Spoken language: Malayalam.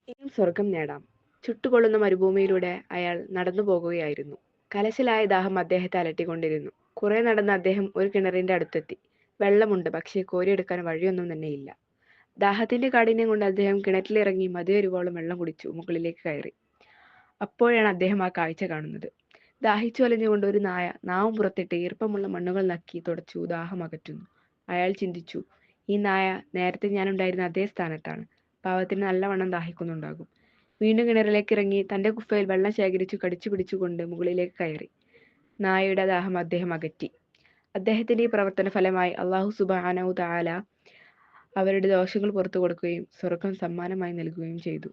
ഇനിയും സ്വർഗം നേടാം. ചുട്ടുപൊള്ളുന്ന മരുഭൂമിയിലൂടെ അയാൾ നടന്നു പോകുകയായിരുന്നു. കലശലായ ദാഹം അദ്ദേഹത്തെ അലട്ടിക്കൊണ്ടിരുന്നു. കുറെ നടന്ന് അദ്ദേഹം ഒരു കിണറിന്റെ അടുത്തെത്തി. വെള്ളമുണ്ട്, പക്ഷേ കോരിയെടുക്കാൻ വഴിയൊന്നും തന്നെയില്ല. ദാഹത്തിന്റെ കാഠിന്യം കൊണ്ട് അദ്ദേഹം കിണറ്റിലിറങ്ങി മതിവരുവോളം വെള്ളം കുടിച്ചു മുകളിലേക്ക് കയറി. അപ്പോഴാണ് അദ്ദേഹം ആ കാഴ്ച കാണുന്നത്. ദാഹിച്ചു വലഞ്ഞുകൊണ്ട് ഒരു നായ നാവും പുറത്തിട്ട് ഈർപ്പമുള്ള മണ്ണുകൾ നക്കി തുടച്ചു ദാഹം അകറ്റുന്നു. അയാൾ ചിന്തിച്ചു, ഈ നായ നേരത്തെ ഞാനുണ്ടായിരുന്ന അതേ സ്ഥാനത്താണ്. പാവത്തിന് നല്ലവണ്ണം ദാഹിക്കുന്നുണ്ടാകും. വീണ്ടും കിണറിലേക്ക് ഇറങ്ങി തന്റെ കുഫയിൽ വെള്ളം ശേഖരിച്ചു കടിച്ചു പിടിച്ചുകൊണ്ട് മുകളിലേക്ക് കയറി. നായയുടെ ദാഹം അദ്ദേഹം അകറ്റി. അദ്ദേഹത്തിന്റെ ഈ പ്രവർത്തന ഫലമായി അല്ലാഹു സുബ്ഹാനഹു തആല അവരുടെ ദോഷങ്ങൾ പുറത്തു കൊടുക്കുകയും സ്വർഗം സമ്മാനമായി നൽകുകയും ചെയ്തു.